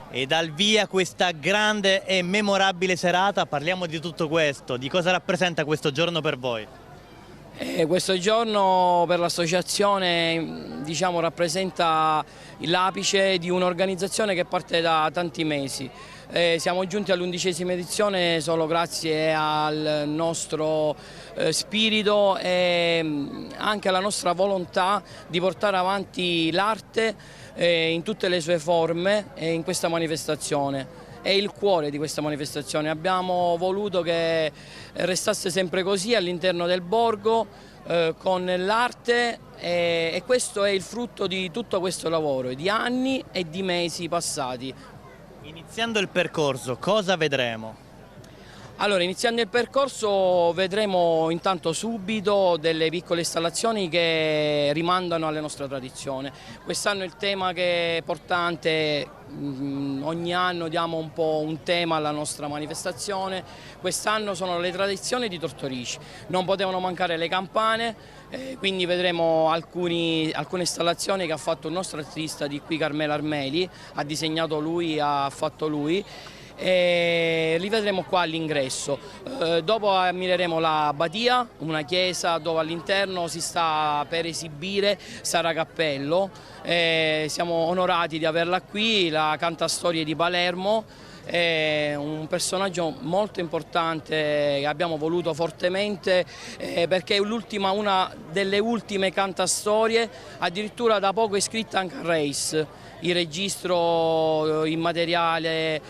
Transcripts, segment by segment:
E dal via questa grande e memorabile serata, parliamo di tutto questo, di cosa rappresenta questo giorno per voi? Questo giorno per l'associazione rappresenta l'apice di un'organizzazione che parte da tanti mesi. Siamo giunti all'11ª edizione solo grazie al nostro spirito e anche alla nostra volontà di portare avanti l'arte in tutte le sue forme in questa manifestazione. È il cuore di questa manifestazione. Abbiamo voluto che restasse sempre così all'interno del borgo con l'arte e questo è il frutto di tutto questo lavoro, di anni e di mesi passati. Iniziando il percorso, cosa vedremo? Allora, iniziando il percorso vedremo intanto subito delle piccole installazioni che rimandano alle nostre tradizioni. Quest'anno il tema che è portante, ogni anno diamo un po' un tema alla nostra manifestazione, quest'anno sono le tradizioni di Tortorici. Non potevano mancare le campane, quindi vedremo alcune installazioni che ha fatto il nostro artista di qui, Carmelo Armeli, ha disegnato lui, ha fatto lui. E li vedremo qua all'ingresso. Dopo ammireremo la Badia, una chiesa dove all'interno si sta per esibire Sara Cappello. Siamo onorati di averla qui, la cantastorie di Palermo. È un molto importante che abbiamo voluto fortemente perché è una delle ultime cantastorie, addirittura da poco iscritta anche a REIS, il registro immateriale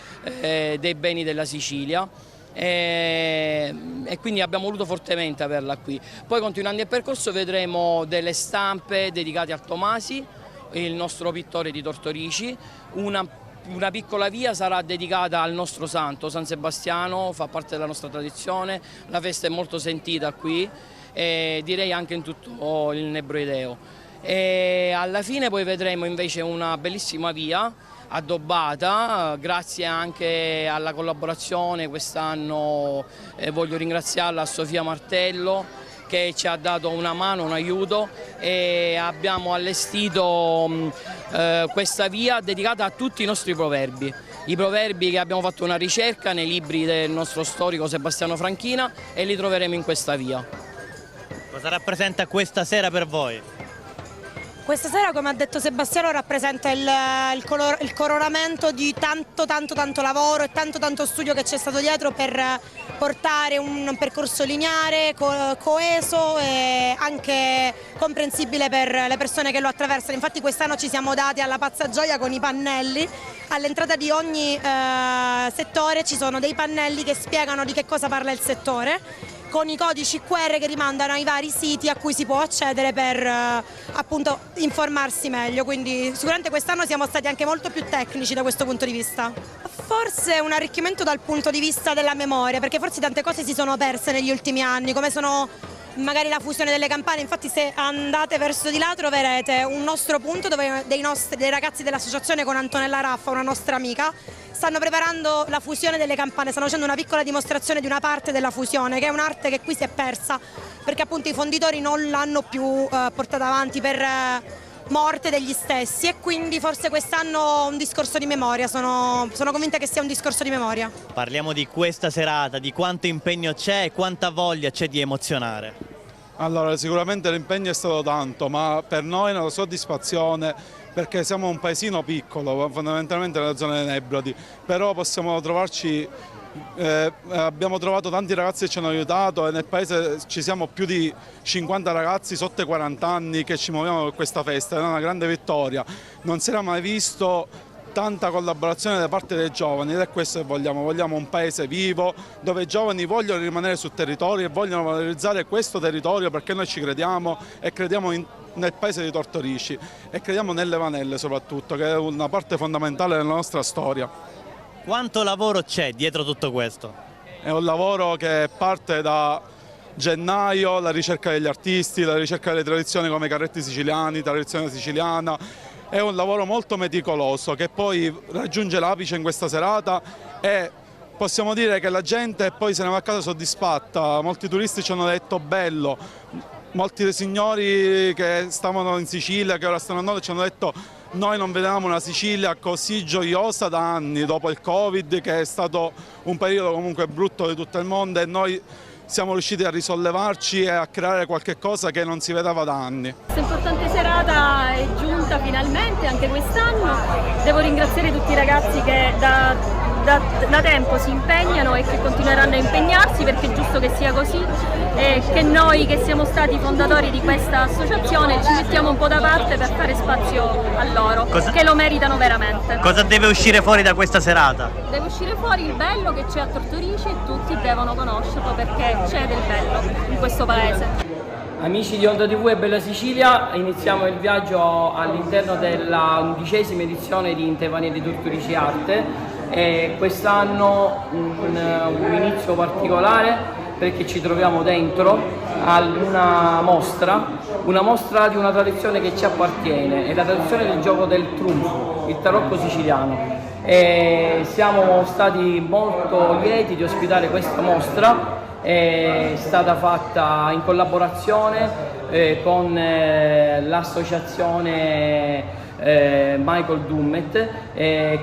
dei beni della Sicilia. E quindi abbiamo voluto fortemente averla qui. Poi continuando il percorso vedremo delle stampe dedicate a Tomasi, il nostro pittore di Tortorici. Una piccola via sarà dedicata al nostro santo, San Sebastiano, fa parte della nostra tradizione, la festa è molto sentita qui e direi anche in tutto il Nebroideo. E alla fine poi vedremo invece una bellissima via addobbata, grazie anche alla collaborazione quest'anno, voglio ringraziarla a Sofia Martello che ci ha dato una mano, un aiuto, e abbiamo allestito questa via dedicata a tutti i nostri proverbi. I proverbi che abbiamo fatto una ricerca nei libri del nostro storico Sebastiano Franchina e li troveremo in questa via. Cosa rappresenta questa sera per voi? Questa sera, come ha detto Sebastiano, rappresenta il coronamento di tanto lavoro e tanto studio che c'è stato dietro per portare un percorso lineare, coeso e anche comprensibile per le persone che lo attraversano. Infatti quest'anno ci siamo dati alla pazza gioia con i pannelli. All'entrata di ogni settore ci sono dei pannelli che spiegano di che cosa parla il settore, con i codici QR che rimandano ai vari siti a cui si può accedere per appunto informarsi meglio, quindi sicuramente quest'anno siamo stati anche molto più tecnici da questo punto di vista. Forse un arricchimento dal punto di vista della memoria, perché forse tante cose si sono perse negli ultimi anni, come sono magari la fusione delle campane. Infatti se andate verso di là troverete un nostro punto dove dei ragazzi dell'associazione con Antonella Raffa, una nostra amica, stanno preparando la fusione delle campane, stanno facendo una piccola dimostrazione di una parte della fusione, che è un'arte che qui si è persa, perché appunto i fonditori non l'hanno più portata avanti per morte degli stessi, e quindi forse quest'anno un discorso di memoria, sono convinta che sia un discorso di memoria. Parliamo di questa serata, di quanto impegno c'è e quanta voglia c'è di emozionare. Allora, sicuramente l'impegno è stato tanto, ma per noi è una soddisfazione perché siamo un paesino piccolo, fondamentalmente nella zona dei Nebrodi, però possiamo trovarci, abbiamo trovato tanti ragazzi che ci hanno aiutato e nel paese ci siamo più di 50 ragazzi sotto i 40 anni che ci muoviamo per questa festa, è una grande vittoria, non si era mai visto tanta collaborazione da parte dei giovani ed è questo che vogliamo un paese vivo dove i giovani vogliono rimanere sul territorio e vogliono valorizzare questo territorio perché noi ci crediamo e crediamo nel paese di Tortorici e crediamo nelle Vanelle soprattutto, che è una parte fondamentale della nostra storia. Quanto lavoro c'è dietro tutto questo? È un lavoro che parte da gennaio, la ricerca degli artisti, la ricerca delle tradizioni come i carretti siciliani, tradizione siciliana. È un lavoro molto meticoloso che poi raggiunge l'apice in questa serata e possiamo dire che la gente poi se ne va a casa soddisfatta. Molti turisti ci hanno detto bello, molti dei signori che stavano in Sicilia, che ora stanno a Nord, ci hanno detto: noi non vedevamo una Sicilia così gioiosa da anni, dopo il Covid, che è stato un periodo comunque brutto di tutto il mondo, e noi siamo riusciti a risollevarci e a creare qualche cosa che non si vedeva da anni. Questa importante serata è giunta finalmente anche quest'anno. Devo ringraziare tutti i ragazzi che da tempo si impegnano e che continueranno a impegnarsi, perché è giusto che sia così, e che noi che siamo stati fondatori di questa associazione ci mettiamo un po' da parte per fare spazio a loro, che lo meritano veramente. Cosa deve uscire fuori da questa serata? Deve uscire fuori il bello che c'è a Tortorici e tutti devono conoscerlo, perché c'è del bello in questo paese. Amici di Onda TV e Bella Sicilia, iniziamo il viaggio all'interno della 11ª edizione di Intevania di Tortorici Arte, e quest'anno un inizio particolare perché ci troviamo dentro ad una mostra di una tradizione che ci appartiene, è la tradizione del gioco del trunfo, il tarocco siciliano. E siamo stati molto lieti di ospitare questa mostra. È stata fatta in collaborazione con l'associazione Michael Dummet.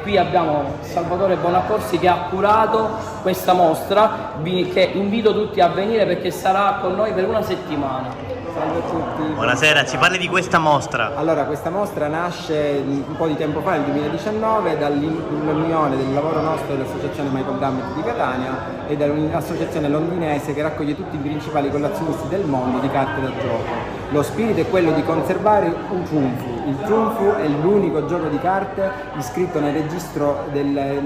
Qui abbiamo Salvatore Bonaccorsi che ha curato questa mostra, che invito tutti a venire perché sarà con noi per una settimana. Salve a tutti. Buonasera, ci parli di questa mostra? Allora, questa mostra nasce un po' di tempo fa, nel 2019, dall'unione del lavoro nostro dell'associazione Michael Dummet di Catania e dall'associazione londinese che raccoglie tutti i principali collezionisti del mondo di carte da gioco. Lo spirito è quello di conservare un trunfo. Il trunfo è l'unico gioco di carte iscritto nel registro delle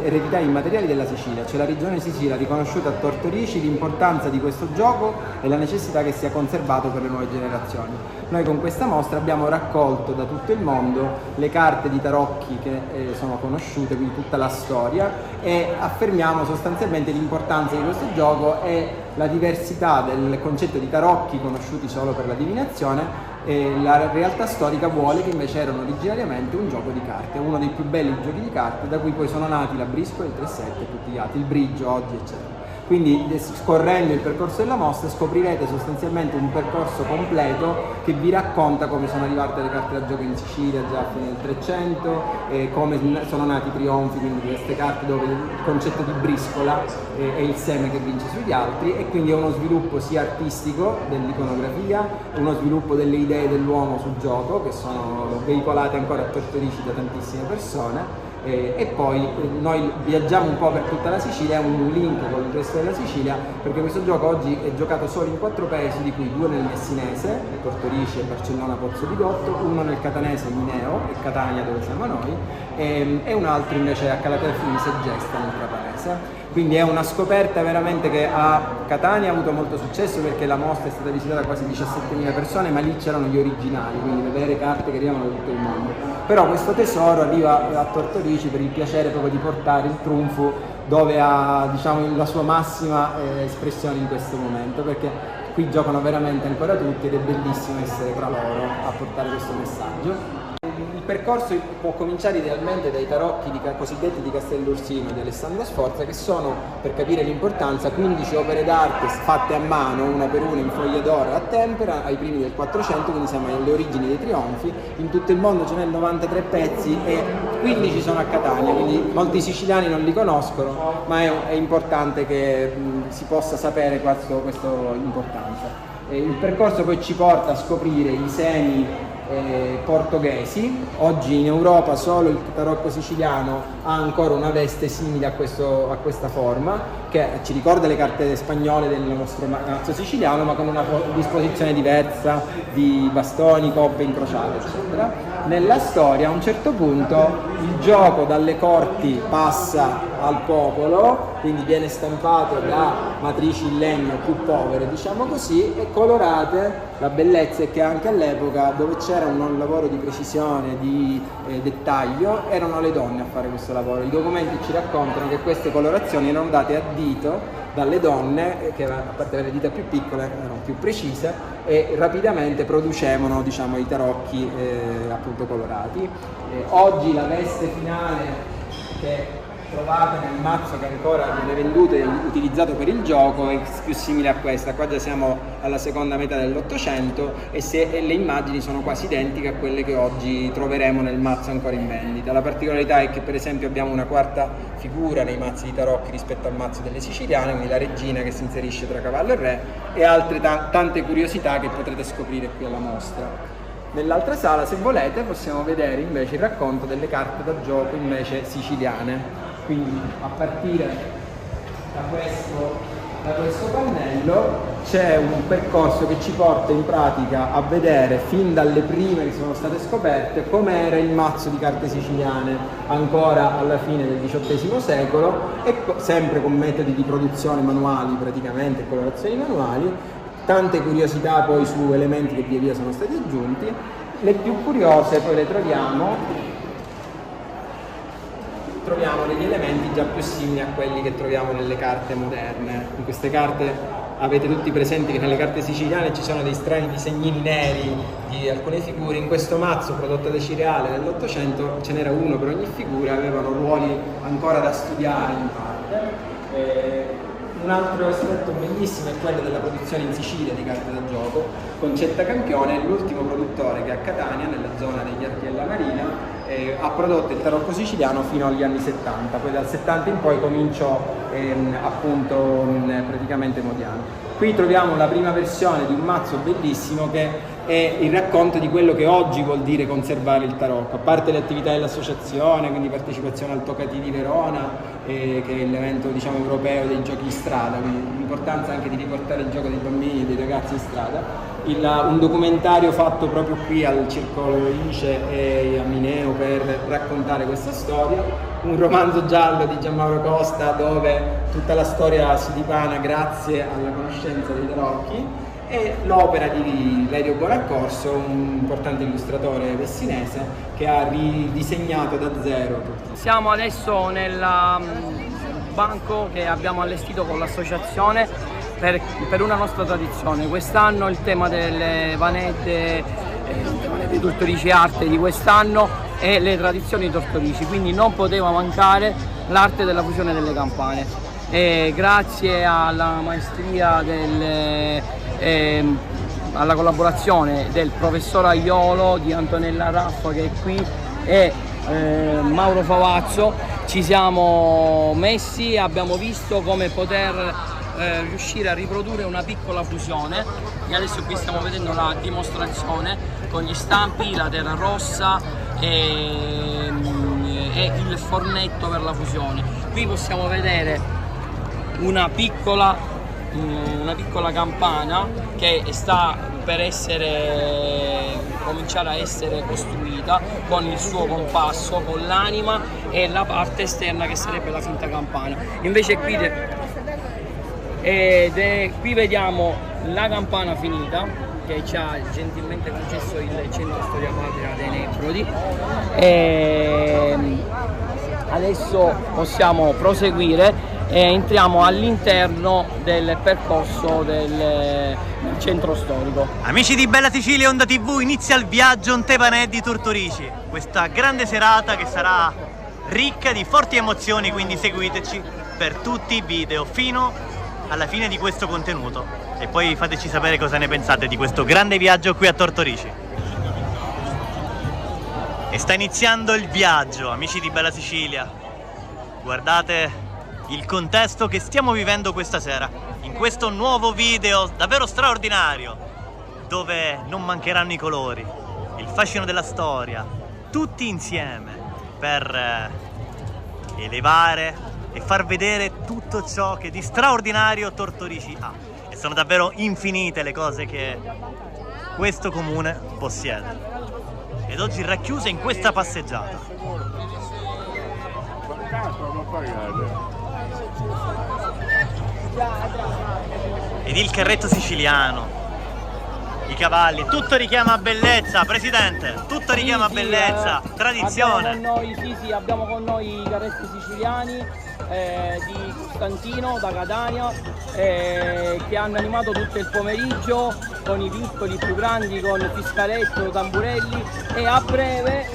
eredità immateriali della Sicilia, cioè la regione Sicilia ha riconosciuto a Tortorici l'importanza di questo gioco e la necessità che sia conservato per le nuove generazioni. Noi con questa mostra abbiamo raccolto da tutto il mondo le carte di tarocchi che sono conosciute, quindi tutta la storia, e affermiamo sostanzialmente l'importanza di questo gioco e la diversità del concetto di tarocchi conosciuti solo per la divinazione. E la realtà storica vuole che invece erano originariamente un gioco di carte, uno dei più belli giochi di carte, da cui poi sono nati la briscola, il 3-7 e tutti gli altri, il bridge oggi, eccetera. Quindi scorrendo il percorso della mostra scoprirete sostanzialmente un percorso completo che vi racconta come sono arrivate le carte da gioco in Sicilia già a fine del 300, come sono nati i trionfi, quindi queste carte dove il concetto di briscola è il seme che vince sugli altri, e quindi è uno sviluppo sia artistico dell'iconografia, uno sviluppo delle idee dell'uomo sul gioco che sono veicolate ancora a Tortorici da tantissime persone. E poi noi viaggiamo un po' per tutta la Sicilia, è un link con il resto della Sicilia, perché questo gioco oggi è giocato solo in 4 paesi, di cui 2 nel messinese, Tortorici e Barcellona Pozzo di Gotto, uno nel catanese, Mineo e Catania dove siamo noi, e un altro invece a Calatrafini, Segesta nel trapanese. Quindi è una scoperta veramente che a Catania ha avuto molto successo, perché la mostra è stata visitata da quasi 17.000 persone, ma lì c'erano gli originali, quindi le vere carte che arrivano da tutto il mondo. Però questo tesoro arriva a Tortorici per il piacere proprio di portare il trunfo dove ha, diciamo, la sua massima espressione in questo momento, perché qui giocano veramente ancora tutti ed è bellissimo essere tra loro a portare questo messaggio. Il percorso può cominciare idealmente dai tarocchi cosiddetti di Castell'Ursino e di Alessandro Sforza, che sono, per capire l'importanza, 15 opere d'arte fatte a mano, una per una, in foglia d'oro a tempera, ai primi del 400, quindi siamo alle origini dei trionfi. In tutto il mondo ce n'è 93 pezzi e 15 sono a Catania, quindi molti siciliani non li conoscono, ma è importante che si possa sapere questa importanza. Il percorso poi ci porta a scoprire i semi portoghesi. Oggi in Europa solo il tarocco siciliano ha ancora una veste simile a questa forma, che ci ricorda le carte spagnole del nostro mazzo siciliano, ma con una disposizione diversa di bastoni, coppe incrociate, eccetera. Nella storia a un certo punto il gioco dalle corti passa al popolo, quindi viene stampato da matrici in legno più povere, diciamo così, e colorate. La bellezza è che anche all'epoca, dove c'era un lavoro di precisione, di dettaglio, erano le donne a fare questo lavoro. I documenti ci raccontano che queste colorazioni erano date a dito dalle donne, che a parte avere le dita più piccole erano più precise, e rapidamente producevano, diciamo, i tarocchi appunto colorati. Oggi la veste finale, che trovate nel mazzo che ancora viene venduto e utilizzato per il gioco è più simile a questa. Qua già siamo alla seconda metà dell'Ottocento e le immagini sono quasi identiche a quelle che oggi troveremo nel mazzo ancora in vendita. La particolarità è che per esempio abbiamo una quarta figura nei mazzi di tarocchi rispetto al mazzo delle siciliane, quindi la regina che si inserisce tra cavallo e re, e altre tante curiosità che potrete scoprire qui alla mostra. Nell'altra sala, se volete, possiamo vedere invece il racconto delle carte da gioco invece siciliane. Quindi a partire da questo pannello c'è un percorso che ci porta in pratica a vedere fin dalle prime che sono state scoperte com'era il mazzo di carte siciliane ancora alla fine del XVIII secolo e sempre con metodi di produzione manuali praticamente, colorazioni manuali. Tante curiosità poi su elementi che via via sono stati aggiunti. Le più curiose poi le troviamo degli elementi già più simili a quelli che troviamo nelle carte moderne. In queste carte avete tutti presenti che nelle carte siciliane ci sono dei strani disegnini neri di alcune figure. In questo mazzo prodotto da Cireale nell'Ottocento ce n'era uno per ogni figura, avevano ruoli ancora da studiare in parte. Un altro aspetto bellissimo è quello della produzione in Sicilia di carte da gioco. Concetta Campione è l'ultimo produttore che a Catania, nella zona degli Archi della Marina, ha prodotto il tarocco siciliano fino agli anni 70, poi dal 70 in poi cominciò appunto praticamente Modiano. Qui troviamo la prima versione di un mazzo bellissimo che è il racconto di quello che oggi vuol dire conservare il tarocco, a parte le attività dell'associazione, quindi partecipazione al Tocati di Verona, che è l'evento diciamo europeo dei giochi in strada, quindi l'importanza anche di riportare il gioco dei bambini e dei ragazzi in strada. Un documentario fatto proprio qui al Circolo ICE e a Mineo per raccontare questa storia, un romanzo giallo di Gianmauro Costa dove tutta la storia si dipana grazie alla conoscenza dei tarocchi, e l'opera di Lerio Bonaccorso, un importante illustratore messinese che ha ridisegnato da zero tutto. Siamo adesso nel banco che abbiamo allestito con l'associazione per una nostra tradizione. Quest'anno il tema delle vanette, di Tortorici Arte di quest'anno è le tradizioni tortorici, quindi non poteva mancare l'arte della fusione delle campane. E grazie alla maestria alla collaborazione del professor Aiolo, di Antonella Raffa che è qui e Mauro Favazzo ci siamo messi e abbiamo visto come poter riuscire a riprodurre una piccola fusione, e adesso qui stiamo vedendo la dimostrazione con gli stampi, la terra rossa e il fornetto per la fusione. Qui possiamo vedere una piccola campana che sta per cominciare a essere costruita con il suo compasso, con l'anima e la parte esterna che sarebbe la finta campana. Invece qui vediamo la campana finita che ci ha gentilmente concesso il Centro Storia Patria dei Nebrodi. Adesso possiamo proseguire e entriamo all'interno del percorso del centro storico. Amici di Bella Sicilia e Onda TV, inizia il viaggio in Tepanè di Tortorici, questa grande serata che sarà ricca di forti emozioni, quindi seguiteci per tutti i video fino alla fine di questo contenuto e poi fateci sapere cosa ne pensate di questo grande viaggio qui a Tortorici. E sta iniziando il viaggio, amici di Bella Sicilia. Guardate il contesto che stiamo vivendo questa sera, in questo nuovo video davvero straordinario, dove non mancheranno i colori, il fascino della storia, tutti insieme per elevare e far vedere tutto ciò che di straordinario Tortorici ha. E sono davvero infinite le cose che questo comune possiede. Ed oggi racchiuse in questa passeggiata. Ed il carretto siciliano, i cavalli, tutto richiama bellezza, Presidente, tutto richiama bellezza, tradizione. Abbiamo con noi i carretti siciliani di Costantino da Catania che hanno animato tutto il pomeriggio con i piccoli, i più grandi, con Fiscaletto, Tamburelli, e a breve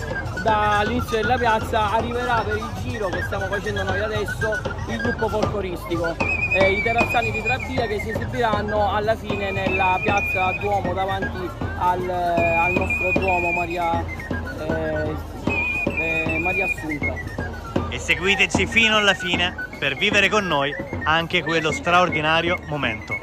dall'inizio della piazza arriverà per il giro che stiamo facendo noi adesso il gruppo folcloristico, i terrazzani di Trabia, che si esibiranno alla fine nella piazza Duomo davanti al nostro Duomo Maria Assunta. E seguiteci fino alla fine per vivere con noi anche quello straordinario momento.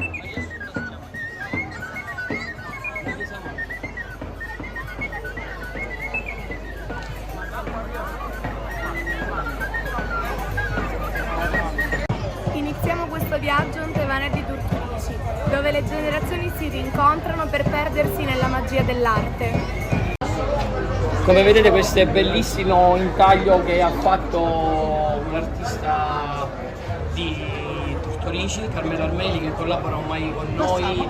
Iniziamo questo viaggio in Tevane di Turturici, dove le generazioni si rincontrano per perdersi nella magia dell'arte. Come vedete, questo è bellissimo intaglio che ha fatto un artista di Turturici, Carmelo Armeli, che collabora ormai con noi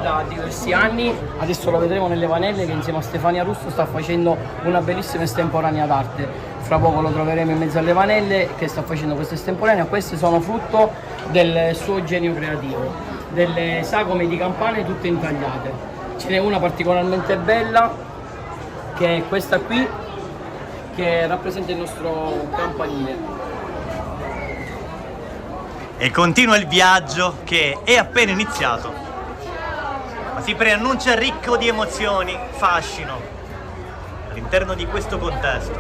da diversi anni. Adesso lo vedremo nelle Vanelle, che insieme a Stefania Russo sta facendo una bellissima estemporanea d'arte. Fra poco lo troveremo in mezzo alle Vanelle, che sta facendo questa estemporanea. Queste sono frutto del suo genio creativo, delle sagome di campane tutte intagliate. Ce n'è una particolarmente bella, che è questa qui, che rappresenta il nostro campanile. E continua il viaggio che è appena iniziato, ma si preannuncia ricco di emozioni, fascino, all'interno di questo contesto.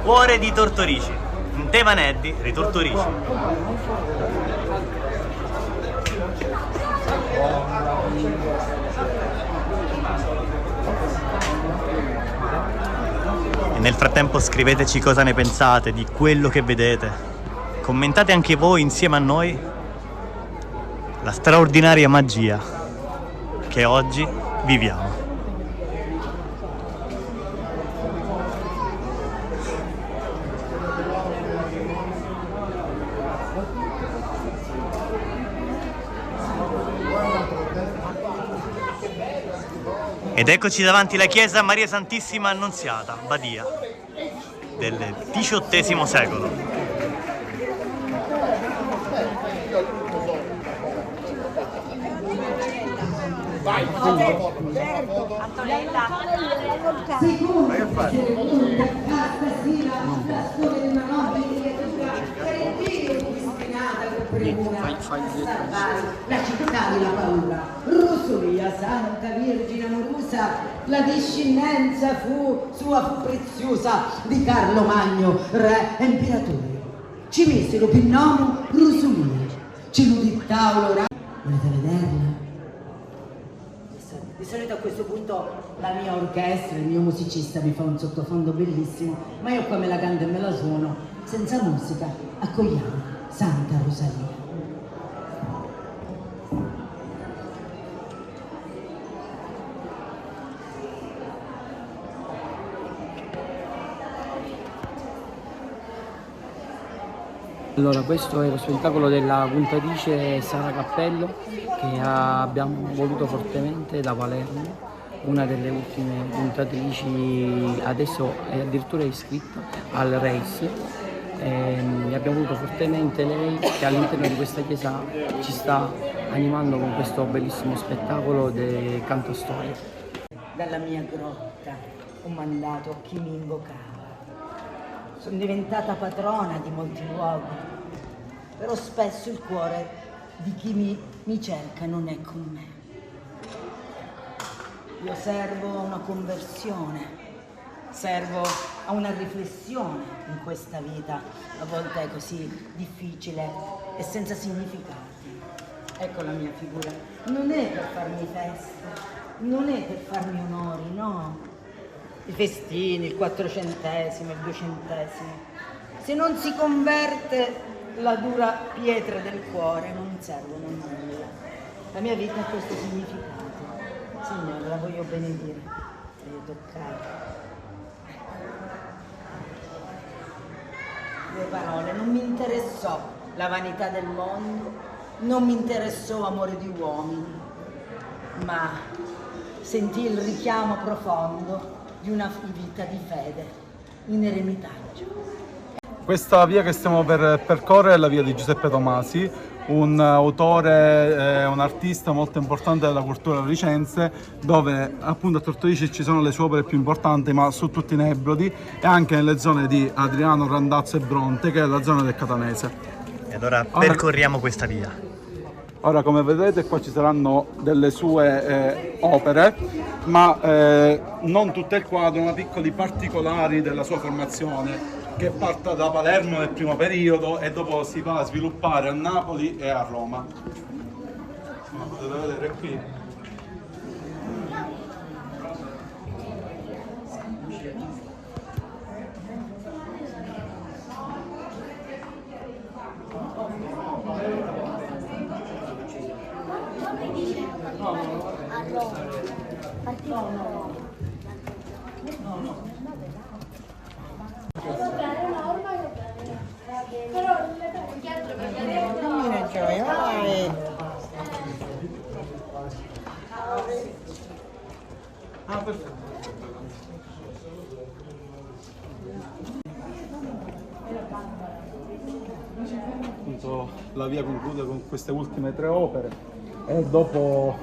Cuore di Tortorici, in Tevaneddi di Tortorici. E nel frattempo scriveteci cosa ne pensate di quello che vedete. Commentate anche voi insieme a noi la straordinaria magia che oggi viviamo. Ed eccoci davanti alla chiesa Maria Santissima Annunziata, Badia, del XVIII secolo. Vai, Antonella. La città della paura, Rosolia, Santa Vergine amorosa, la discendenza sua fu preziosa di Carlo Magno, re e imperatore. Ci misero per nome Rosolia, ce lo dittavo l'ora. Volete vederla? Di solito a questo punto la mia orchestra, il mio musicista mi fa un sottofondo bellissimo, ma io qua me la canto e me la suono, senza musica. Accogliamo Santa Rosalia. Allora, questo è lo spettacolo della puntatrice Sara Cappello, che abbiamo voluto fortemente da Palermo, una delle ultime puntatrici, adesso è addirittura iscritta al RACE. E abbiamo voluto fortemente lei, che all'interno di questa chiesa ci sta animando con questo bellissimo spettacolo del cantastorie. Dalla mia grotta ho mandato chi mi invocava. Sono diventata patrona di molti luoghi, però spesso il cuore di chi mi cerca non è con me. Io servo a una conversione, servo a una riflessione in questa vita, a volte è così difficile e senza significati. Ecco la mia figura. Non è per farmi festa, non è per farmi onori, no. I festini, il 400esimo, il 200esimo. Se non si converte la dura pietra del cuore non servono a nulla. La mia vita ha questo significato. Signore, la voglio benedire, la voglio toccare. Due parole, non mi interessò la vanità del mondo, non mi interessò amore di uomini, ma sentì il richiamo profondo di una vita di fede in eremitaggio. Questa via che stiamo per percorrere è la via di Giuseppe Tomasi, un autore, un artista molto importante della cultura loricense, dove appunto a Tortorici ci sono le sue opere più importanti, ma su tutti i Nebrodi e anche nelle zone di Adriano, Randazzo e Bronte, che è la zona del Catanese. E allora percorriamo questa via. Ora, come vedete, qua ci saranno delle sue opere, ma non tutto il quadro, ma piccoli particolari della sua formazione, che parte da Palermo nel primo periodo e dopo si va a sviluppare a Napoli e a Roma. Potete vedere qui. Appunto, la via conclude con queste ultime 3 opere e dopo,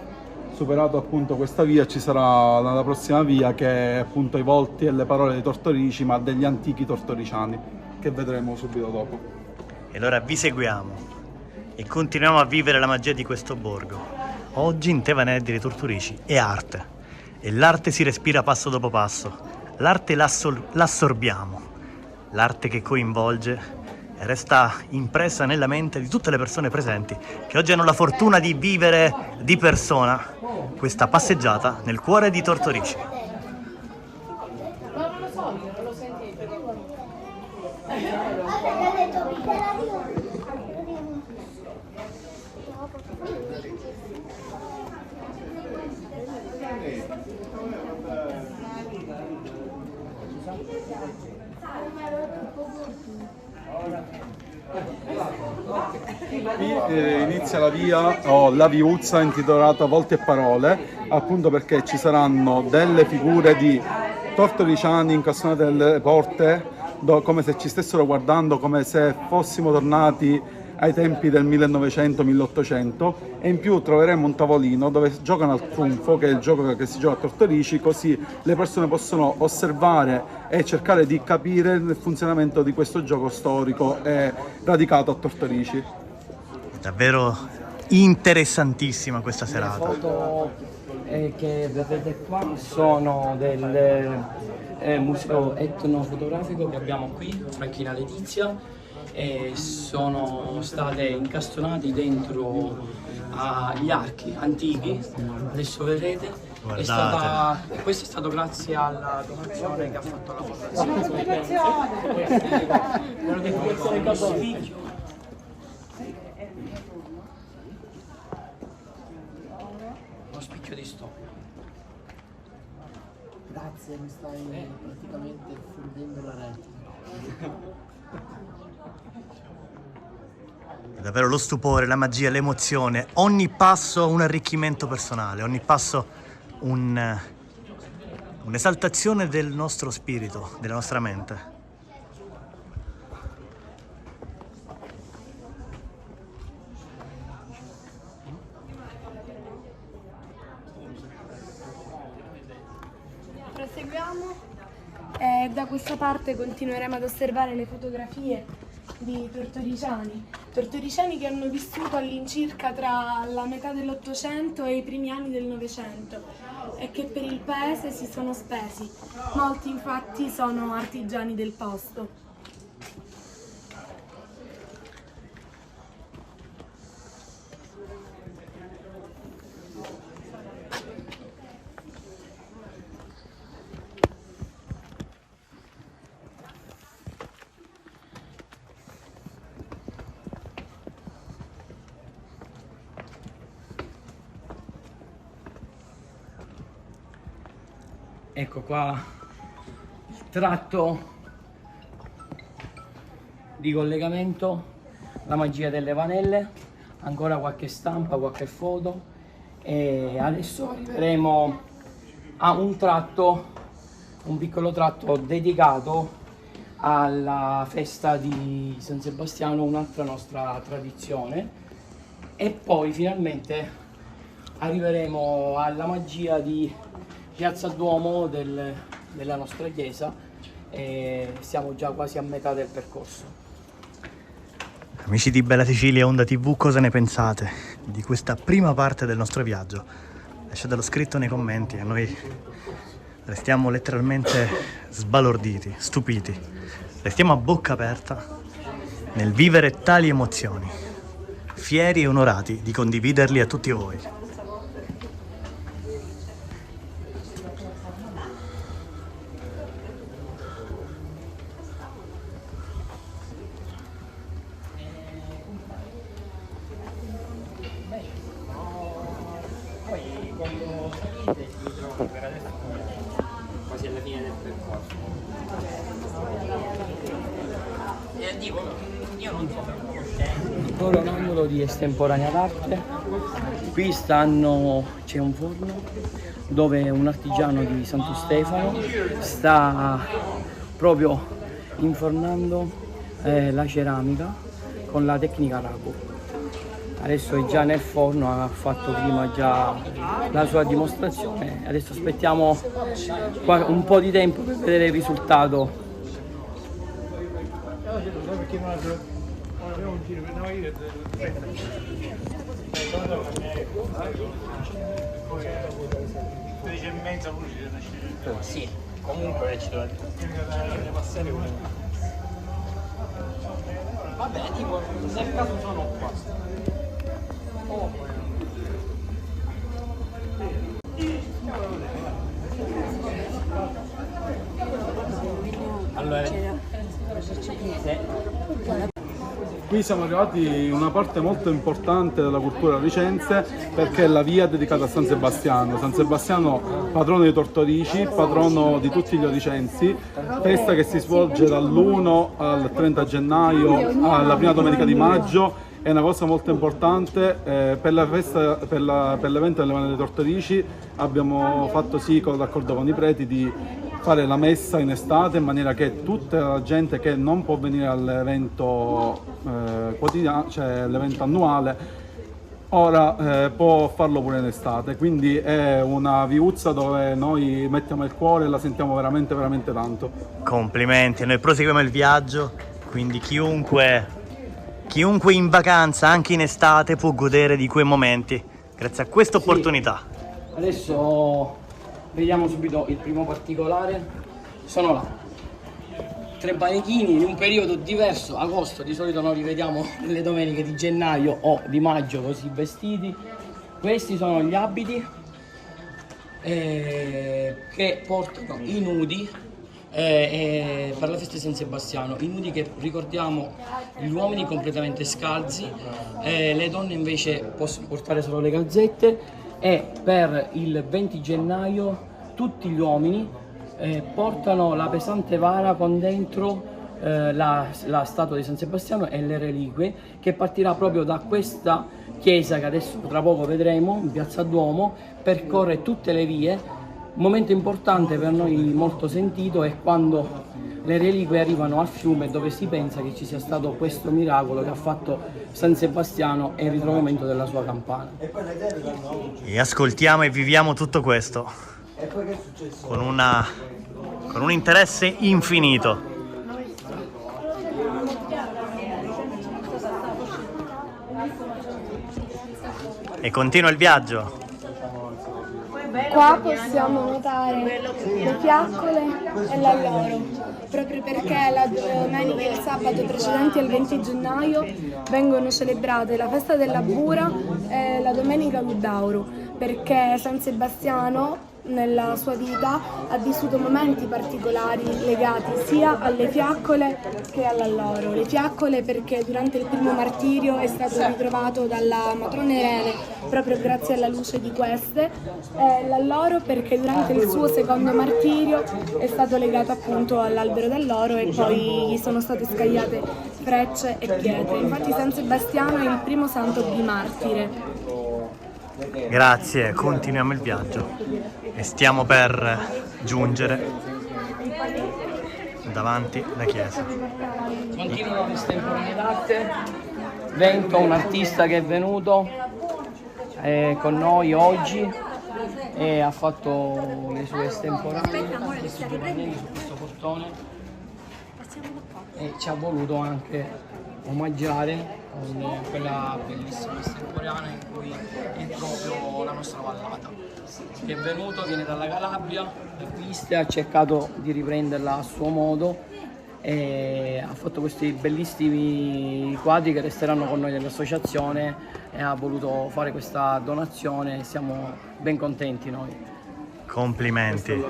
superato appunto questa via, ci sarà la prossima via, che è appunto i volti e le parole dei Tortorici, ma degli antichi tortoriciani, che vedremo subito dopo. E allora vi seguiamo e continuiamo a vivere la magia di questo borgo. Oggi in Tevanelli dei Tortorici è arte, e l'arte si respira passo dopo passo. L'arte l'assorbiamo, l'arte che coinvolge e resta impressa nella mente di tutte le persone presenti che oggi hanno la fortuna di vivere di persona questa passeggiata nel cuore di Tortorici. Qui inizia la via o la viuzza intitolata Volti e Parole, appunto perché ci saranno delle figure di tortoriciani incastonate nelle porte, come se ci stessero guardando, come se fossimo tornati ai tempi del 1900-1800, e in più troveremo un tavolino dove giocano al trunfo, che è il gioco che si gioca a Tortorici, così le persone possono osservare e cercare di capire il funzionamento di questo gioco storico e radicato a Tortorici. Davvero interessantissima questa serata. Le foto che vedete qua sono del museo etnofotografico che abbiamo qui, Franchina Letizia, e sono state incastonate dentro agli archi antichi. Adesso vedrete, questo è stato grazie alla donazione che ha fatto la fondazione. Guardate uno spicchio. Uno spicchio di storia. Grazie, mi stai praticamente fondendo la retina. Davvero lo stupore, la magia, l'emozione, ogni passo un arricchimento personale, ogni passo un'esaltazione del nostro spirito, della nostra mente. Proseguiamo e da questa parte continueremo ad osservare le fotografie di tortoriciani che hanno vissuto all'incirca tra la metà dell'Ottocento e i primi anni del Novecento e che per il paese si sono spesi. Molti infatti sono artigiani del posto. Ecco qua il tratto di collegamento, la magia delle vanelle, ancora qualche stampa, qualche foto, e adesso arriveremo a un piccolo tratto dedicato alla festa di San Sebastiano, un'altra nostra tradizione, e poi finalmente arriveremo alla magia di Piazza Duomo della nostra chiesa e siamo già quasi a metà del percorso. Amici di Bella Sicilia Onda TV, cosa ne pensate di questa prima parte del nostro viaggio? Lasciatelo scritto nei commenti e noi restiamo letteralmente sbalorditi, stupiti. Restiamo a bocca aperta nel vivere tali emozioni, fieri e onorati di condividerli a tutti voi. Quasi alla fine del percorso. Io non so. Ancora un angolo di estemporanea d'arte. Qui c'è un forno dove un artigiano di Santo Stefano sta proprio infornando la ceramica con la tecnica raku. Adesso è già nel forno, ha fatto prima già la sua dimostrazione, adesso aspettiamo un po' di tempo per vedere il risultato. Sì, comunque ci dovete. Vabbè, tipo, nel caso sono qua. Qui siamo arrivati in una parte molto importante della cultura ricense perché è la via dedicata a San Sebastiano. San Sebastiano, patrono dei Tortorici, patrono di tutti gli oricensi, festa che si svolge dall'1 al 30 gennaio alla prima domenica di maggio. È una cosa molto importante per la festa, per l'evento delle Mani dei Tortorici abbiamo fatto sì, con l'accordo con i preti, di fare la messa in estate in maniera che tutta la gente che non può venire all'evento quotidiano, cioè l'evento annuale, ora può farlo pure in estate. Quindi è una viuzza dove noi mettiamo il cuore e la sentiamo veramente veramente tanto. Complimenti, noi proseguiamo il viaggio, quindi chiunque in vacanza, anche in estate, può godere di quei momenti grazie a questa opportunità. Sì. Adesso vediamo subito il primo particolare. Sono là 3 manichini in un periodo diverso, agosto, di solito noi li vediamo nelle domeniche di gennaio o di maggio così vestiti. Questi sono gli abiti che portano i nudi per la festa di San Sebastiano, i nudi che ricordiamo gli uomini completamente scalzi, le donne invece possono portare solo le calzette, e per il 20 gennaio tutti gli uomini portano la pesante vara con dentro la statua di San Sebastiano e le reliquie, che partirà proprio da questa chiesa che adesso tra poco vedremo in Piazza Duomo, percorre tutte le vie. Un momento importante per noi, molto sentito, è quando le reliquie arrivano al fiume, dove si pensa che ci sia stato questo miracolo che ha fatto San Sebastiano e il ritrovamento della sua campana. E ascoltiamo e viviamo tutto questo con un interesse infinito. E continua il viaggio. Qua possiamo notare le fiaccole e l'alloro, proprio perché la domenica e il sabato precedenti al 20 gennaio vengono celebrate la festa della Bura e la domenica Ludauro, perché San Sebastiano nella sua vita ha vissuto momenti particolari legati sia alle fiaccole che all'alloro. Le fiaccole perché durante il primo martirio è stato ritrovato dalla matrona Irene proprio grazie alla luce di queste, e l'alloro perché durante il suo secondo martirio è stato legato appunto all'albero dell'oro e poi gli sono state scagliate frecce e pietre. Infatti San Sebastiano è il primo santo bimartire. Grazie, continuiamo il viaggio e stiamo per giungere davanti alla chiesa. Continuano le estemporanee d'arte. Vento, un artista che è venuto con noi oggi e ha fatto le sue estemporanee su questo portone e ci ha voluto anche omaggiare con quella bellissima estemporanea in cui è proprio la nostra vallata. Che è venuto, viene dalla Calabria, l'ha vista, ha cercato di riprenderla a suo modo e ha fatto questi bellissimi quadri che resteranno con noi nell'associazione e ha voluto fare questa donazione e siamo ben contenti noi. Complimenti.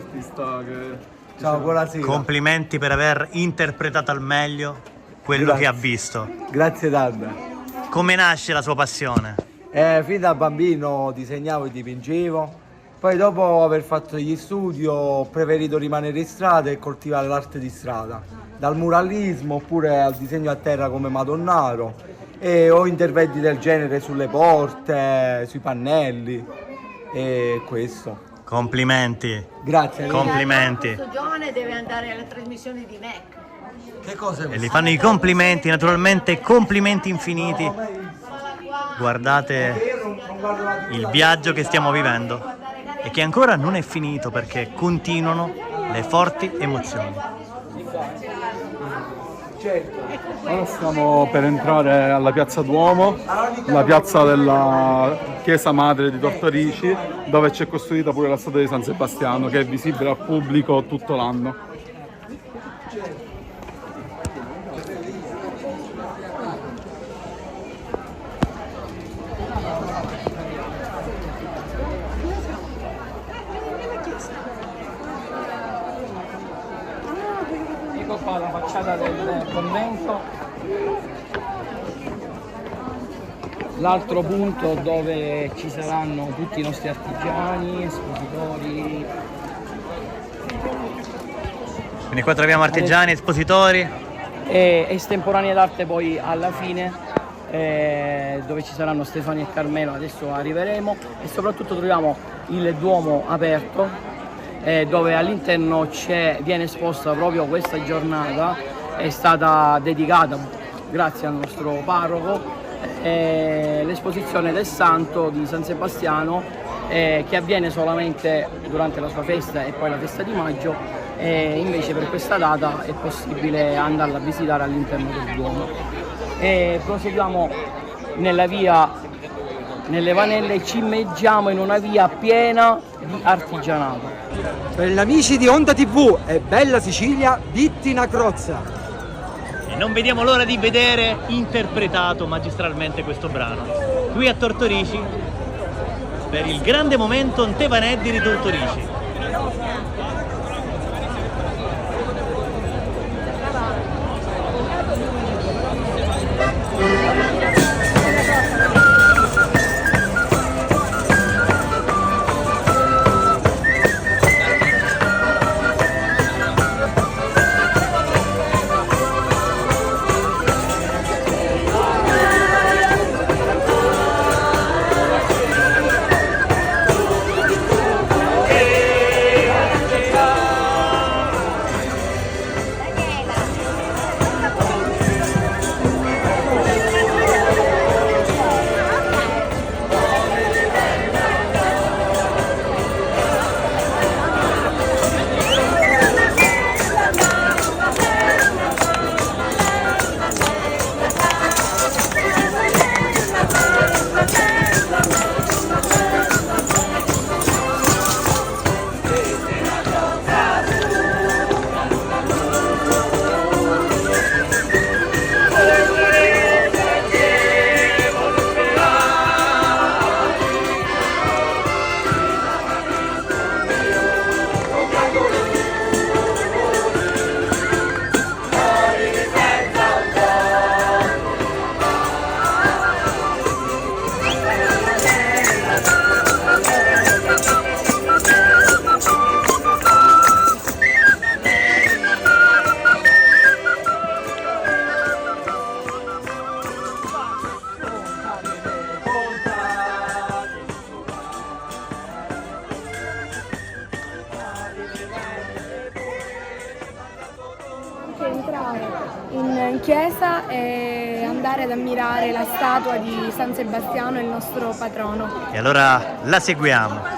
Ciao, buonasera. Complimenti per aver interpretato al meglio quello che ha visto. Grazie tante. Come nasce la sua passione? Fin da bambino disegnavo e dipingevo, poi dopo aver fatto gli studi ho preferito rimanere in strada e coltivare l'arte di strada, dal muralismo oppure al disegno a terra come Madonnaro, e ho interventi del genere sulle porte, sui pannelli e questo. Complimenti. Grazie. Complimenti. Questo giovane deve andare alla trasmissione di NEC. Che cosa? E gli fanno i complimenti, naturalmente complimenti infiniti. Guardate il viaggio che stiamo vivendo e che ancora non è finito perché continuano le forti emozioni. Ora stiamo per entrare alla piazza Duomo, la piazza della chiesa madre di Tortorici, dove c'è costruita pure la statua di San Sebastiano, che è visibile al pubblico tutto l'anno. Ecco qua la facciata del convento, l'altro punto dove ci saranno tutti i nostri artigiani, espositori. Quindi qua troviamo artigiani, espositori. E estemporanee d'arte poi alla fine, dove ci saranno Stefania e Carmelo, adesso arriveremo, e soprattutto troviamo il Duomo aperto, dove all'interno viene esposta proprio questa giornata, è stata dedicata grazie al nostro parroco, l'esposizione del santo di San Sebastiano, che avviene solamente durante la sua festa e poi la festa di maggio, e invece per questa data è possibile andarla a visitare all'interno del Duomo. Proseguiamo nella via nelle Vanelle e ci immergiamo in una via piena di artigianato. Per gli amici di Onda TV e Bella Sicilia, Vittina Crozza. E non vediamo l'ora di vedere interpretato magistralmente questo brano qui a Tortorici per il grande momento Ntevaneddi di Tortorici. entrare in chiesa e andare ad ammirare la statua di San Sebastiano, il nostro patrono. E allora la seguiamo.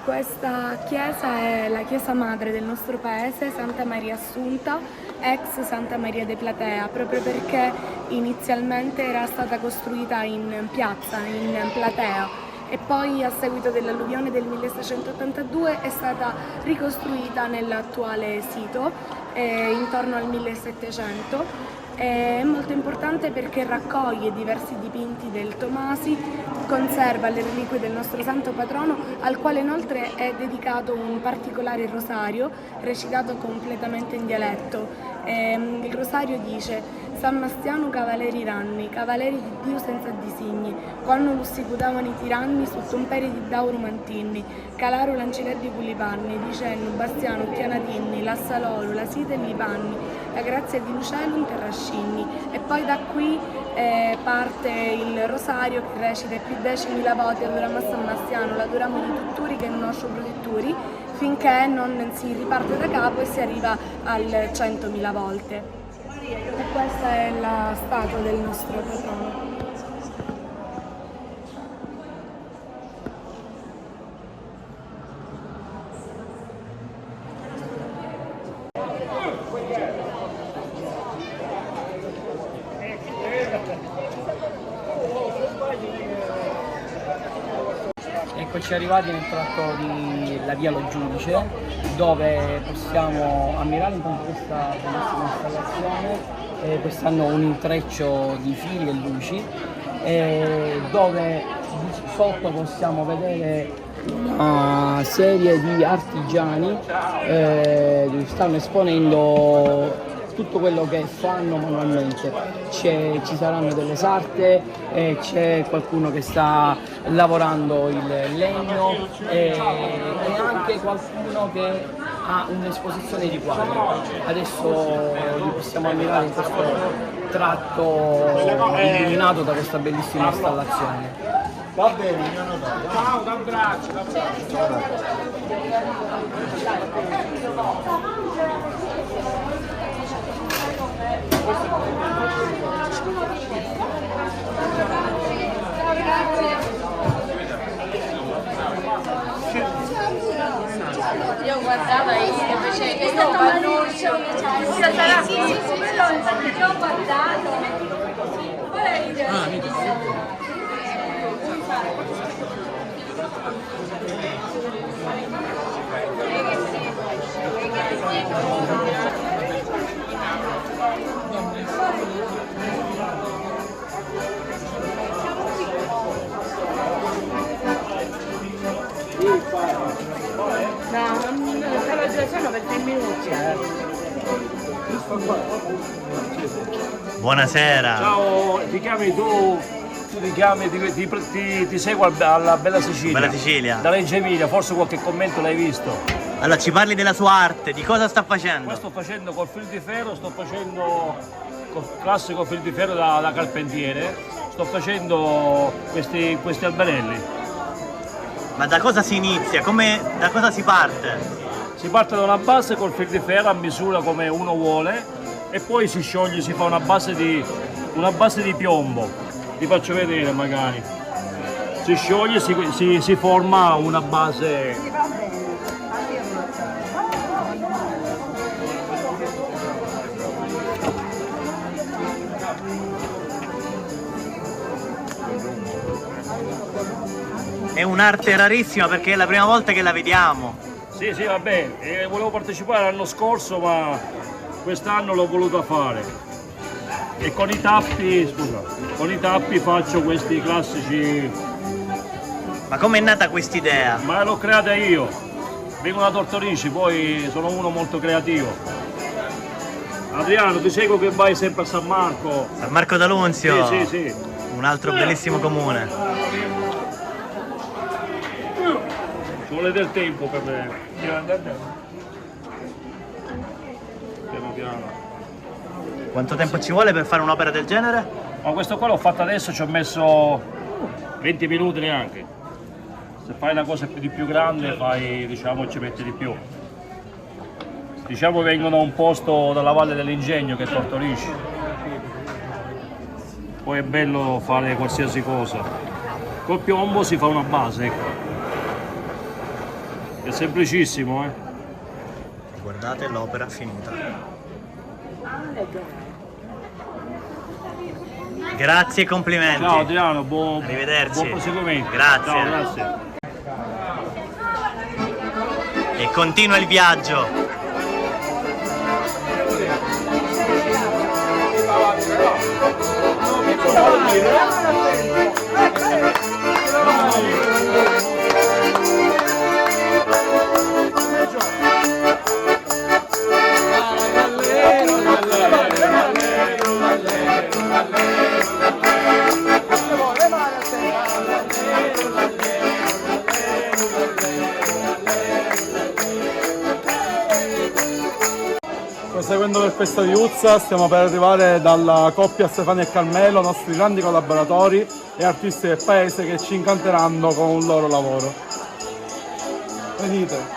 Questa chiesa è la chiesa madre del nostro paese, Santa Maria Assunta, ex Santa Maria de Platea, proprio perché inizialmente era stata costruita in piazza, in platea, e poi a seguito dell'alluvione del 1682 è stata ricostruita nell'attuale sito intorno al 1700. È molto importante perché raccoglie diversi dipinti del Tomasi, conserva le reliquie del nostro santo patrono, al quale inoltre è dedicato un particolare rosario recitato completamente in dialetto. Il rosario dice: San Mastiano cavaleri ranni, cavaleri di Dio senza disigni, quando lo sicutavano i tiranni sotto un peri di dauro mantinni, calaro lancileddi culipanni, dicendo Bastiano chianatinni, la saloro, la sita e li panni, la grazia di Lucelum terrascinni. E poi da qui parte il rosario che recita più 10.000 volte adoriamo a San Mastiano, l'adoriamo di tutturi che non nostro protettori, finché non si riparte da capo e si arriva al 100.000 volte. E questa è la statua del nostro patrono. Eccoci arrivati nel tratto della Via Lo Giudice, dove possiamo ammirare intanto questa bellissima installazione. Quest'anno un intreccio di fili e luci, dove sotto possiamo vedere una serie di artigiani che stanno esponendo tutto quello che fanno manualmente. Ci saranno delle sarte, c'è qualcuno che sta lavorando il legno e anche qualcuno che ha un'esposizione di quadri. Adesso li possiamo ammirare in questo tratto illuminato da questa bellissima installazione. Va bene, ciao, un abbraccio, un abbraccio. Io guardavo invece che no, annuncio sarà sì, quello ho guardato. No, non la girazione per 3 minuti. Buonasera. Ciao, ti chiami tu ti chiami, ti seguo alla Bella Sicilia. Bella Sicilia. Da Reggio Emilia, forse qualche commento l'hai visto. Allora, ci parli della sua arte, di cosa sta facendo? Qua sto facendo col fil di ferro, sto facendo col classico fil di ferro da carpentiere, sto facendo questi alberelli. Ma da cosa si inizia? Da cosa si parte? Si parte da una base col fil di ferro a misura come uno vuole e poi si scioglie, si fa una base di piombo. Ti faccio vedere magari. Si scioglie, si forma una base. È un'arte rarissima perché è la prima volta che la vediamo. Sì, vabbè, volevo partecipare l'anno scorso ma quest'anno l'ho voluta fare. E con i tappi, faccio questi classici. Ma com'è nata quest'idea? Ma l'ho creata io. Vengo da Tortorici, poi sono uno molto creativo. Adriano, ti seguo che vai sempre a San Marco. San Marco d'Alunzio? Sì. Un altro bellissimo comune. Ci vuole del tempo per piano piano. Quanto tempo ci vuole per fare un'opera del genere? Ma questo qua l'ho fatto adesso, ci ho messo 20 minuti neanche. Se fai una cosa di più grande, diciamo, ci metti di più. Diciamo vengono da un posto dalla Valle dell'Ingegno che è Tortorici. Poi è bello fare qualsiasi cosa. Col piombo si fa una base, ecco. È semplicissimo, eh. Guardate l'opera finita. Grazie e complimenti. Ciao Adriano, arrivederci. Buon proseguimento. Grazie. Ciao, grazie. E continua il viaggio. Seguendo per Festa di Uzza, stiamo per arrivare dalla coppia Stefania e Carmelo, nostri grandi collaboratori e artisti del paese che ci incanteranno con il loro lavoro. Venite!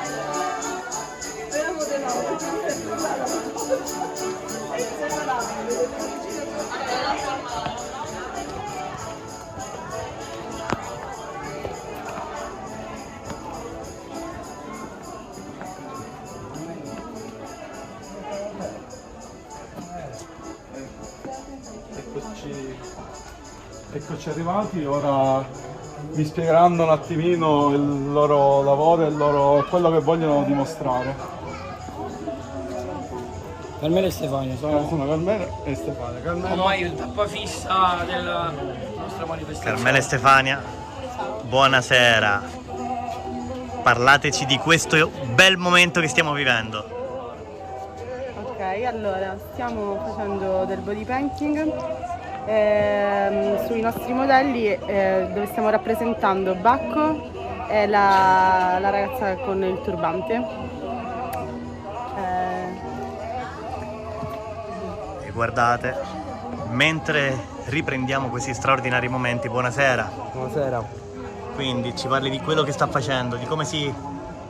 Eccoci arrivati, ora vi spiegheranno un attimino il loro lavoro e quello che vogliono dimostrare. Carmelo e Stefania sono Carmelo e Stefania. Ormai il tappa fissa della nostra manifestazione. Carmelo e Stefania, buonasera. Parlateci di questo bel momento che stiamo vivendo. Ok, allora stiamo facendo del body painting sui nostri modelli dove stiamo rappresentando Bacco e la ragazza con il turbante. E guardate, mentre riprendiamo questi straordinari momenti, buonasera. Buonasera. Quindi ci parli di quello che sta facendo, di come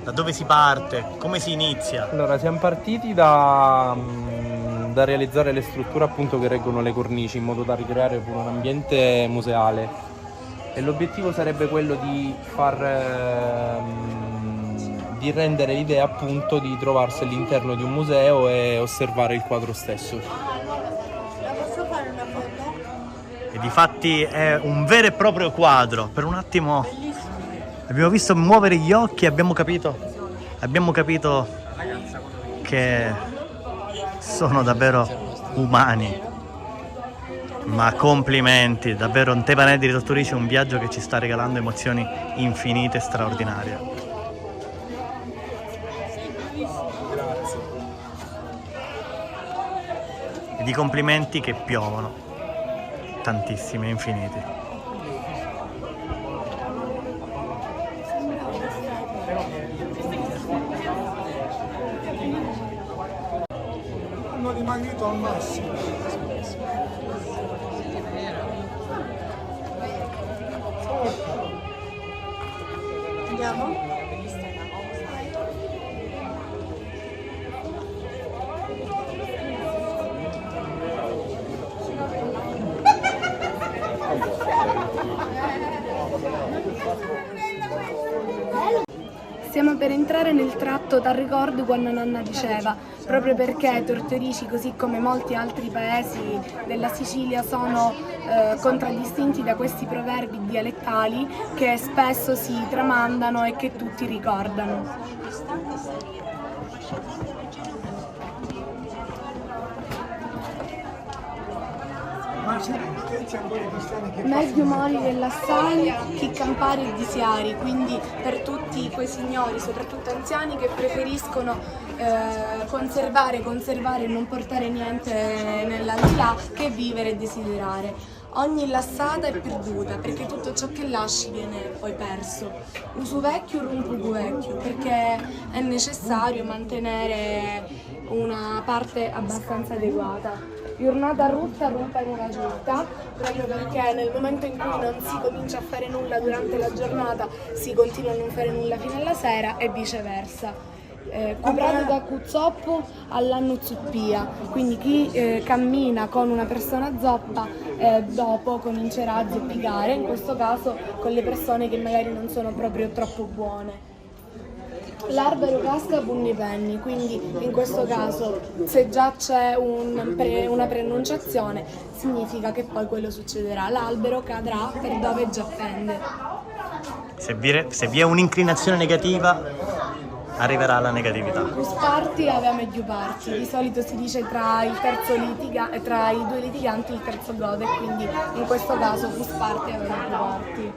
da dove si parte, come si inizia. Allora, siamo partiti da realizzare le strutture appunto che reggono le cornici in modo da ricreare pure un ambiente museale e l'obiettivo sarebbe quello di di rendere l'idea appunto di trovarsi all'interno di un museo e osservare il quadro stesso. Posso fare una foto? E difatti è un vero e proprio quadro. Per un attimo abbiamo visto muovere gli occhi e abbiamo capito che sono davvero umani. Ma complimenti, davvero un Tepanelli di Tortorici è un viaggio che ci sta regalando emozioni infinite e straordinarie. Grazie. E di complimenti che piovono, tantissimi e infiniti. Hanno dimagrito al massimo. Andiamo? Stiamo per entrare nel tratto dal ricordo quando nonna diceva, proprio perché Tortorici, così come molti altri paesi della Sicilia, sono contraddistinti da questi proverbi dialettali che spesso si tramandano e che tutti ricordano. Meglio mori dell'assai chi campari e disiari, quindi per tutti quei signori, soprattutto anziani, che preferiscono conservare e non portare niente nell'aldilà che vivere e desiderare. Ogni lassata è perduta, perché tutto ciò che lasci viene poi perso. Usu vecchio, rumpugu vecchio, perché è necessario mantenere una parte abbastanza adeguata. Giornata rutta, rumpa in una giornata, proprio perché nel momento in cui non si comincia a fare nulla durante la giornata, si continua a non fare nulla fino alla sera e viceversa. Comprato da Cuzzoppo all'anno zuppia, quindi chi cammina con una persona zoppa dopo comincerà a zoppicare, in questo caso con le persone che magari non sono proprio troppo buone. L'albero casca punni penni, quindi in questo caso se già c'è una preannunciazione significa che poi quello succederà, l'albero cadrà per dove già pende. Se vi è un'inclinazione negativa, arriverà la negatività. Plus parti aveva meglio parti, di solito si dice tra i due litiganti il terzo gode, quindi in questo caso plus parti aveva meglio parti.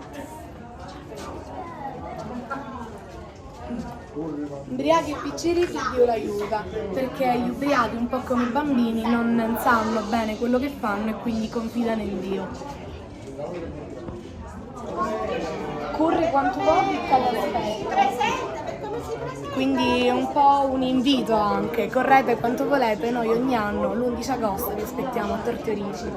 Ubriachi e picciri che Dio l'aiuta, perché gli ubriachi, un po' come i bambini, non sanno bene quello che fanno e quindi confidano in Dio. Corri quanto vuoi, cada aspetto. Quindi è un po' un invito anche, correte quanto volete, noi ogni anno l'11 agosto vi aspettiamo a Tortorici.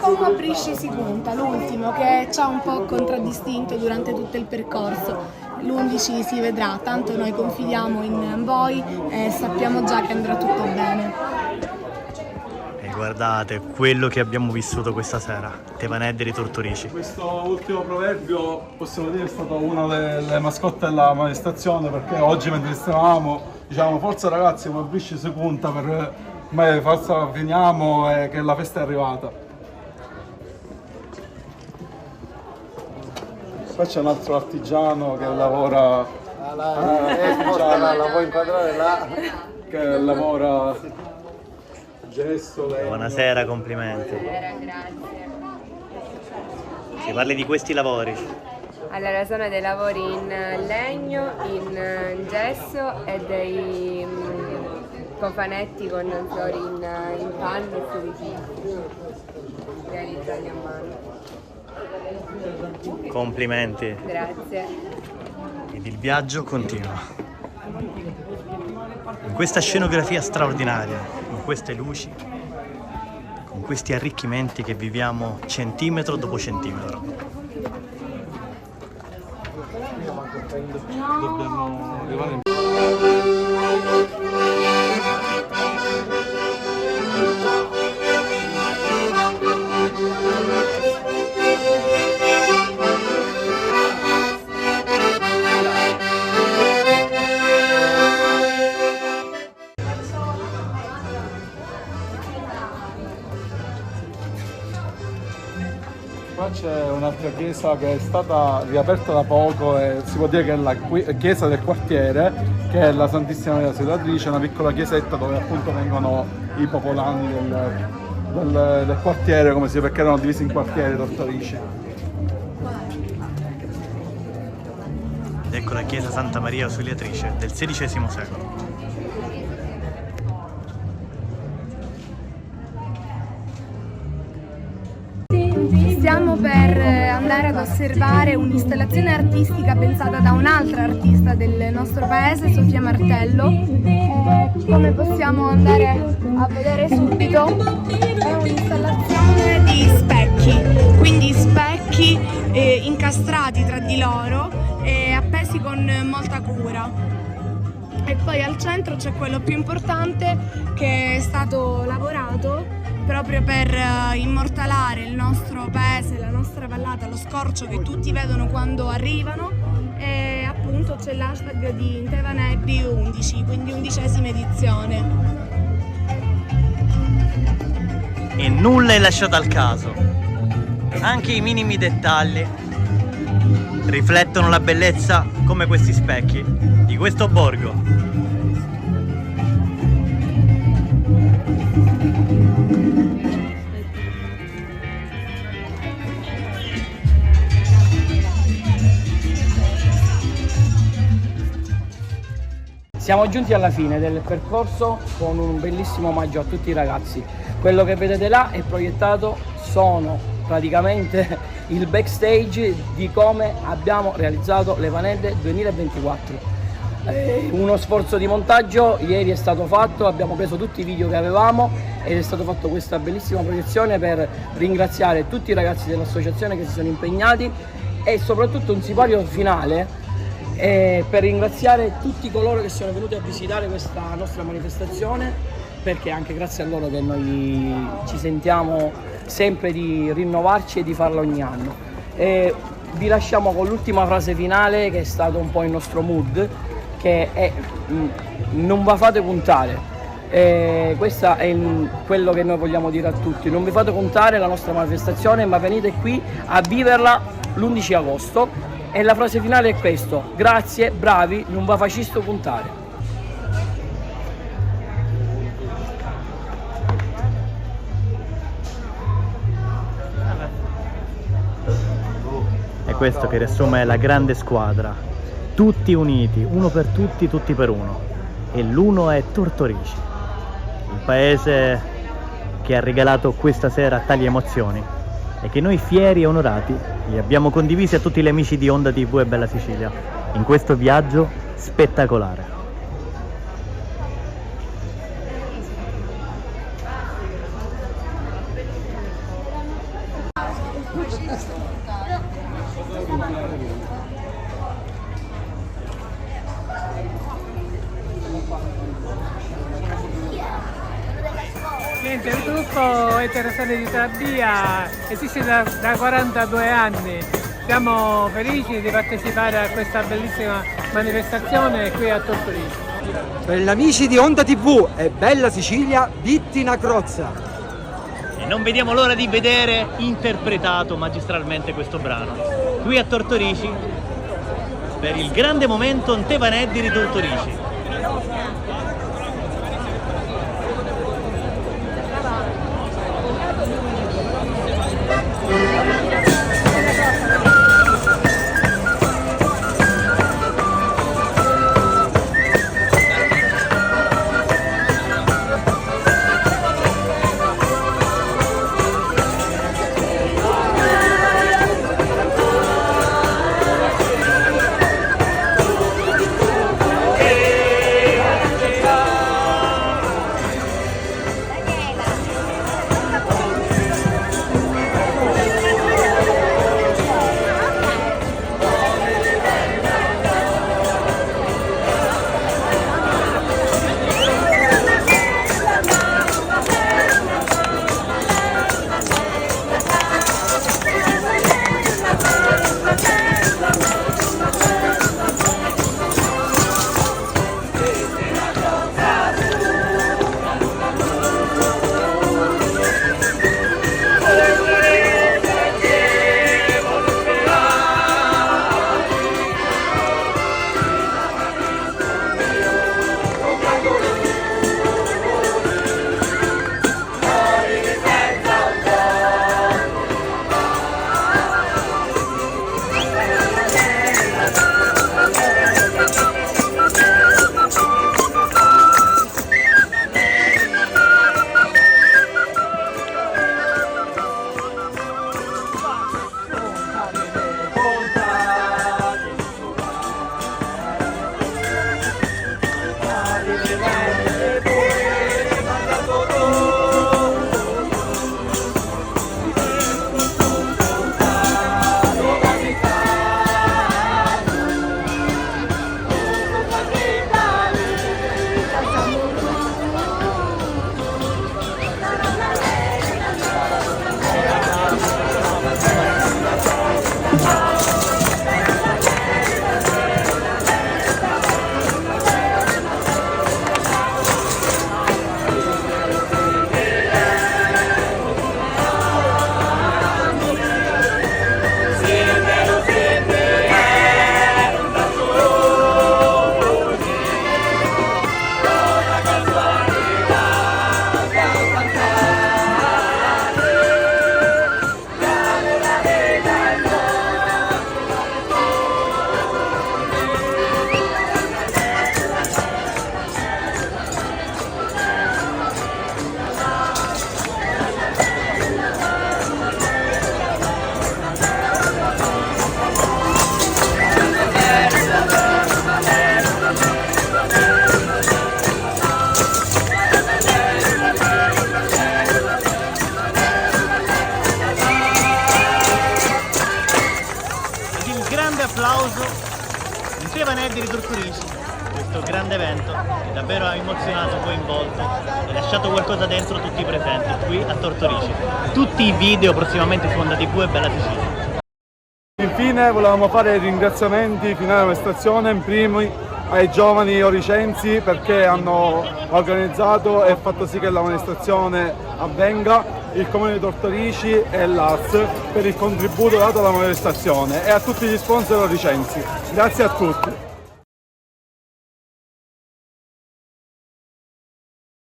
Come aprisce si conta, l'ultimo che ci ha un po' contraddistinto durante tutto il percorso. L'11 si vedrà, tanto noi confidiamo in voi e sappiamo già che andrà tutto bene. E guardate quello che abbiamo vissuto questa sera, Tevaneddi di Tortorici. Questo ultimo proverbio possiamo dire è stato una delle mascotte della manifestazione, perché oggi mentre stavamo diciamo forza ragazzi, come aprisce si conta, per me forza finiamo e che la festa è arrivata. Qua c'è un altro artigiano che lavora, la puoi inquadrare là, che lavora gesso. Buonasera, complimenti. Grazie. Ci parli di questi lavori? Allora, sono dei lavori in legno, in gesso e dei cofanetti con fiori in panno e fiori realizzati a mano. Complimenti. Grazie. Ed il viaggio continua. In questa scenografia straordinaria, con queste luci, con questi arricchimenti che viviamo centimetro dopo centimetro. Dobbiamo arrivare Qua c'è un'altra chiesa che è stata riaperta da poco e si può dire che è la chiesa del quartiere, che è la Santissima Maria Ausiliatrice, una piccola chiesetta dove appunto vengono i popolani del quartiere, come si, perché erano divisi in quartieri Tortorici. Ed ecco la chiesa Santa Maria Ausiliatrice del XVI secolo. Stiamo per andare ad osservare un'installazione artistica pensata da un'altra artista del nostro paese, Sofia Martello. Come possiamo andare a vedere subito, è un'installazione di specchi, quindi specchi incastrati tra di loro e appesi con molta cura. E poi al centro c'è quello più importante che è stato lavorato proprio per immortalare il nostro paese, la nostra vallata, lo scorcio che tutti vedono quando arrivano, e appunto c'è l'hashtag di Tevaneddi 11, quindi 11ª edizione. E nulla è lasciato al caso. Anche i minimi dettagli riflettono la bellezza, come questi specchi, di questo borgo. Siamo giunti alla fine del percorso con un bellissimo omaggio a tutti i ragazzi. Quello che vedete là è proiettato, sono praticamente il backstage di come abbiamo realizzato le Vanelle 2024. Uno sforzo di montaggio ieri è stato fatto, abbiamo preso tutti i video che avevamo ed è stato fatto questa bellissima proiezione per ringraziare tutti i ragazzi dell'associazione che si sono impegnati e soprattutto un sipario finale per ringraziare tutti coloro che sono venuti a visitare questa nostra manifestazione, perché è anche grazie a loro che noi ci sentiamo sempre di rinnovarci e di farla ogni anno. Vi lasciamo con l'ultima frase finale, che è stato un po' il nostro mood, che è non vi fate puntare. Questo è quello che noi vogliamo dire a tutti: non vi fate puntare la nostra manifestazione, ma venite qui a viverla l'11 agosto. E la frase finale è questo: grazie, bravi, non vi faccisto puntare. È questo che riassume la grande squadra. Tutti uniti, uno per tutti, tutti per uno. E l'uno è Tortorici, il paese che ha regalato questa sera tali emozioni e che noi fieri e onorati li abbiamo condivisi a tutti gli amici di Onda TV e Bella Sicilia in questo viaggio spettacolare. Niente, il gruppo Eterosane di Trabia esiste da 42 anni. Siamo felici di partecipare a questa bellissima manifestazione qui a Tortorici. Per gli amici di Onda TV e Bella Sicilia, Vittina Crozza. E non vediamo l'ora di vedere interpretato magistralmente questo brano qui a Tortorici per il grande momento Ntevaneddi di Tortorici. applauso insieme a Neddi di Tortorici, questo grande evento che davvero ha emozionato, coinvolto e lasciato qualcosa dentro tutti i presenti qui a Tortorici. Tutti i video prossimamente su Onda TV e Bella Sicilia. Infine volevamo fare i ringraziamenti finali all'amministrazione, in primi ai giovani oricensi perché hanno organizzato e fatto sì che la manifestazione avvenga, il Comune di Tortorici e l'ARS per il contributo dato alla manifestazione e a tutti gli sponsor oricensi. Grazie a tutti.